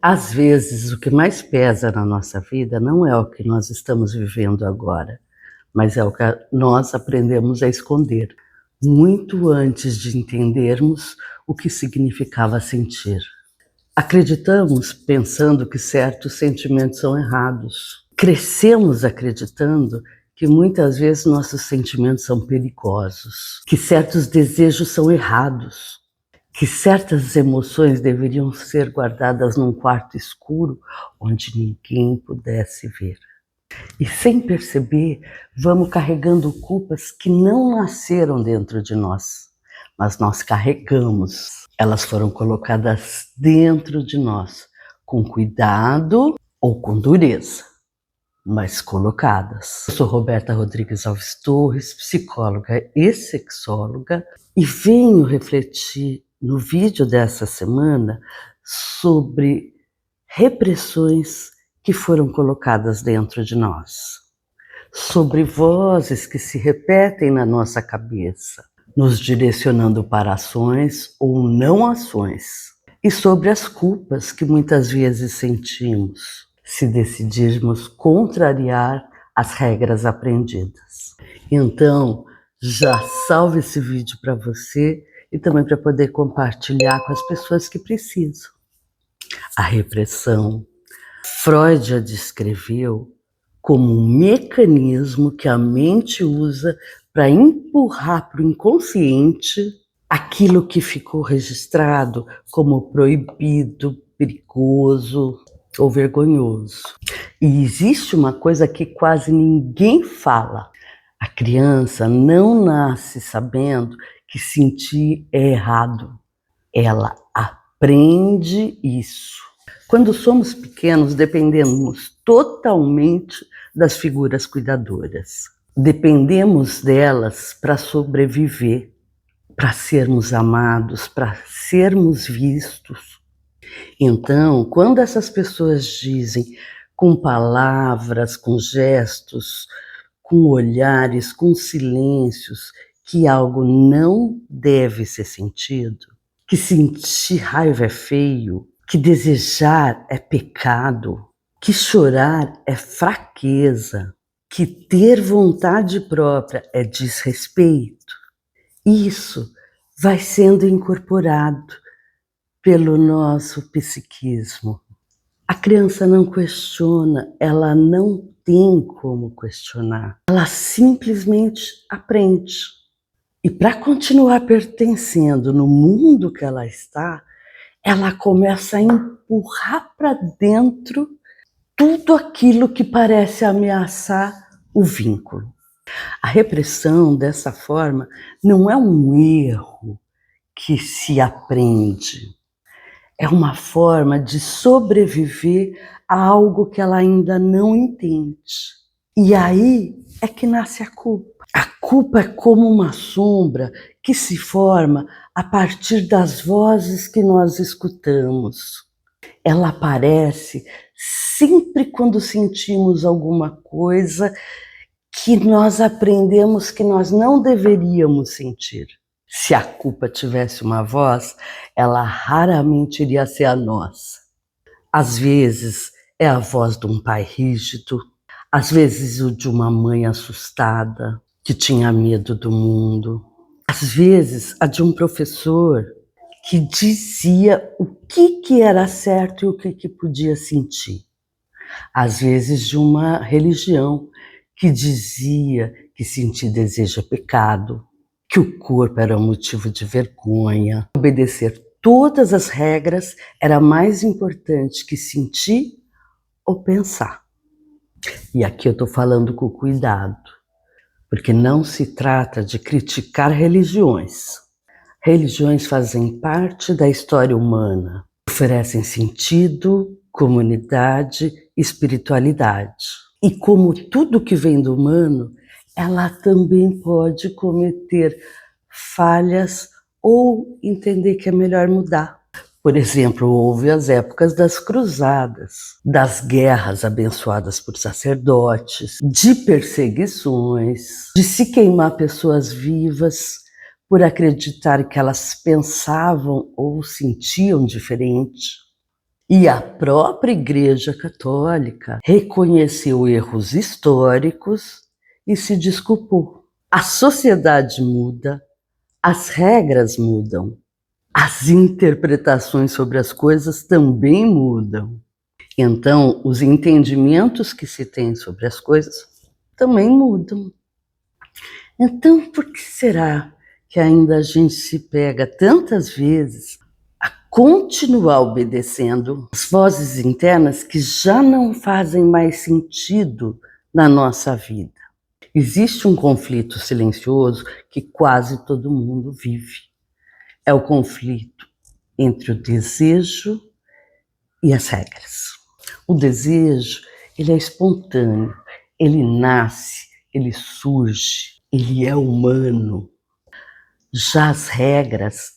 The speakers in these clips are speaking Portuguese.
Às vezes, o que mais pesa na nossa vida não é o que nós estamos vivendo agora, mas é o que nós aprendemos a esconder, muito antes de entendermos o que significava sentir. Acreditamos pensando que certos sentimentos são errados. Crescemos acreditando que muitas vezes nossos sentimentos são perigosos, que certos desejos são errados, que certas emoções deveriam ser guardadas num quarto escuro onde ninguém pudesse ver. E sem perceber, vamos carregando culpas que não nasceram dentro de nós, mas nós carregamos. Elas foram colocadas dentro de nós, com cuidado ou com dureza, mas colocadas. Eu sou Roberta Rodrigues Alves Torres, psicóloga e sexóloga, e venho refletir no vídeo dessa semana sobre repressões que foram colocadas dentro de nós, sobre vozes que se repetem na nossa cabeça, nos direcionando para ações ou não ações, e sobre as culpas que muitas vezes sentimos se decidirmos contrariar as regras aprendidas. Então, já salve esse vídeo para você e também para poder compartilhar com as pessoas que precisam. A repressão, Freud a descreveu como um mecanismo que a mente usa para empurrar para o inconsciente aquilo que ficou registrado como proibido, perigoso ou vergonhoso. E existe uma coisa que quase ninguém fala. A criança não nasce sabendo que sentir é errado. Ela aprende isso. Quando somos pequenos, dependemos totalmente das figuras cuidadoras. Dependemos delas para sobreviver, para sermos amados, para sermos vistos. Então, quando essas pessoas dizem com palavras, com gestos, com olhares, com silêncios, que algo não deve ser sentido, que sentir raiva é feio, que desejar é pecado, que chorar é fraqueza, que ter vontade própria é desrespeito, isso vai sendo incorporado pelo nosso psiquismo. A criança não questiona, ela não tem como questionar, ela simplesmente aprende. E para continuar pertencendo no mundo que ela está, ela começa a empurrar para dentro tudo aquilo que parece ameaçar o vínculo. A repressão, dessa forma, não é um erro que se aprende. É uma forma de sobreviver a algo que ela ainda não entende. E aí é que nasce a culpa. A culpa é como uma sombra que se forma a partir das vozes que nós escutamos. Ela aparece sempre quando sentimos alguma coisa que nós aprendemos que nós não deveríamos sentir. Se a culpa tivesse uma voz, ela raramente iria ser a nossa. Às vezes é a voz de um pai rígido, às vezes o de uma mãe assustada, que tinha medo do mundo. Às vezes a de um professor que dizia o que era certo e o que podia sentir. Às vezes de uma religião que dizia que sentir desejo é pecado, que o corpo era motivo de vergonha. Obedecer todas as regras era mais importante que sentir ou pensar. E aqui eu estou falando com cuidado, porque não se trata de criticar religiões. Religiões fazem parte da história humana, oferecem sentido, comunidade, espiritualidade. E como tudo que vem do humano, ela também pode cometer falhas ou entender que é melhor mudar. Por exemplo, houve as épocas das cruzadas, das guerras abençoadas por sacerdotes, de perseguições, de se queimar pessoas vivas por acreditar que elas pensavam ou sentiam diferente. E a própria Igreja Católica reconheceu erros históricos e se desculpou. A sociedade muda, as regras mudam, as interpretações sobre as coisas também mudam. Então, os entendimentos que se tem sobre as coisas também mudam. Então, por que será que ainda a gente se pega tantas vezes a continuar obedecendo as vozes internas que já não fazem mais sentido na nossa vida? Existe um conflito silencioso que quase todo mundo vive. É o conflito entre o desejo e as regras. O desejo, ele é espontâneo, ele nasce, ele surge, ele é humano. Já as regras,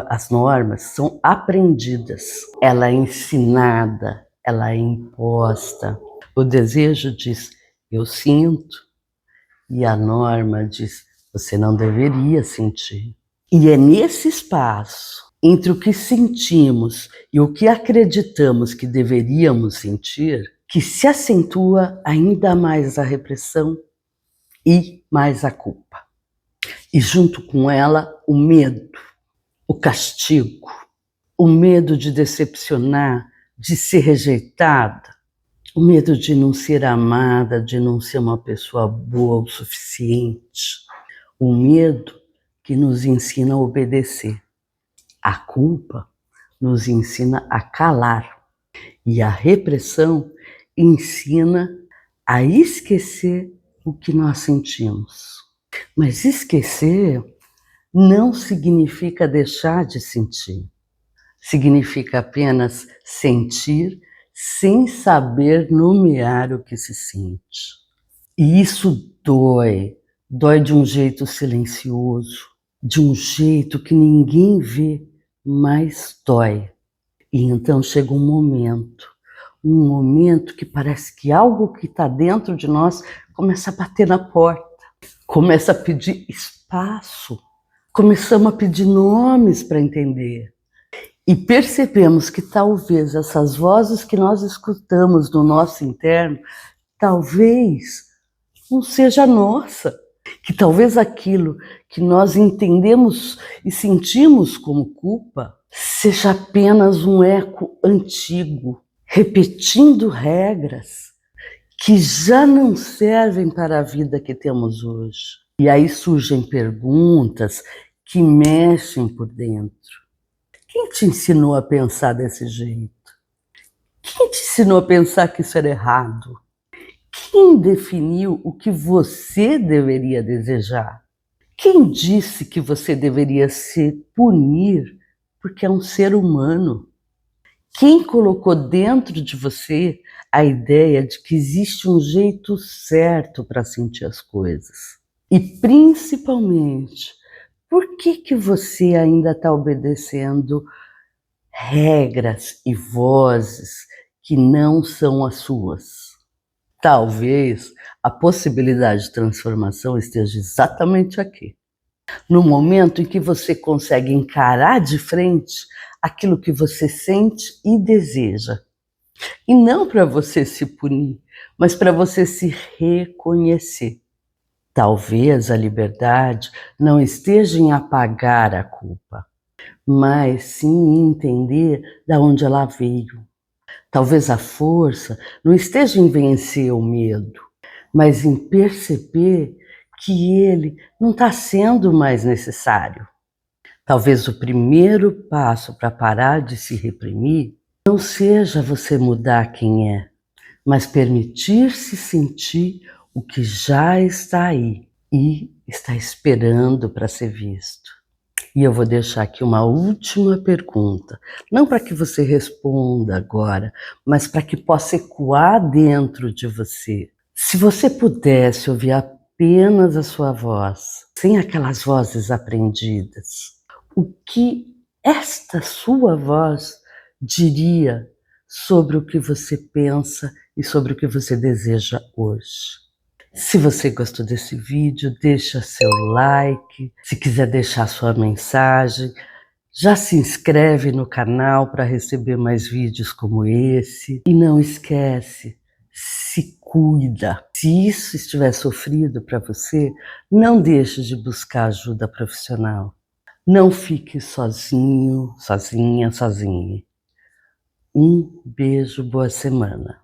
as normas são aprendidas, ela é ensinada, ela é imposta. O desejo diz, eu sinto, e a norma diz, você não deveria sentir. E é nesse espaço entre o que sentimos e o que acreditamos que deveríamos sentir que se acentua ainda mais a repressão e mais a culpa. E junto com ela, o medo, o castigo, o medo de decepcionar, de ser rejeitada, o medo de não ser amada, de não ser uma pessoa boa o suficiente, o medo que nos ensina a obedecer. A culpa nos ensina a calar e a repressão ensina a esquecer o que nós sentimos. Mas esquecer não significa deixar de sentir. Significa apenas sentir sem saber nomear o que se sente. E isso dói de um jeito silencioso, de um jeito que ninguém vê, mas dói. E então chega um momento que parece que algo que está dentro de nós começa a bater na porta, começa a pedir espaço, começamos a pedir nomes para entender. E percebemos que talvez essas vozes que nós escutamos no nosso interno, talvez não seja nossa, que talvez aquilo que nós entendemos e sentimos como culpa seja apenas um eco antigo, repetindo regras que já não servem para a vida que temos hoje. E aí surgem perguntas que mexem por dentro. Quem te ensinou a pensar desse jeito? Quem te ensinou a pensar que isso era errado? Quem definiu o que você deveria desejar? Quem disse que você deveria se punir porque é um ser humano? Quem colocou dentro de você a ideia de que existe um jeito certo para sentir as coisas? E principalmente, por que você ainda está obedecendo regras e vozes que não são as suas? Talvez a possibilidade de transformação esteja exatamente aqui. No momento em que você consegue encarar de frente aquilo que você sente e deseja. E não para você se punir, mas para você se reconhecer. Talvez a liberdade não esteja em apagar a culpa, mas sim em entender de onde ela veio. Talvez a força não esteja em vencer o medo, mas em perceber que ele não está sendo mais necessário. Talvez o primeiro passo para parar de se reprimir não seja você mudar quem é, mas permitir-se sentir o que já está aí e está esperando para ser visto. E eu vou deixar aqui uma última pergunta, não para que você responda agora, mas para que possa ecoar dentro de você. Se você pudesse ouvir apenas a sua voz, sem aquelas vozes aprendidas, o que esta sua voz diria sobre o que você pensa e sobre o que você deseja hoje? Se você gostou desse vídeo, deixa seu like. Se quiser deixar sua mensagem, Já se inscreve no canal para receber mais vídeos como esse. E não esquece, se cuida. Se isso estiver sofrido para você, não deixe de buscar ajuda profissional. Não fique sozinho, sozinha, sozinha. Um beijo, boa semana.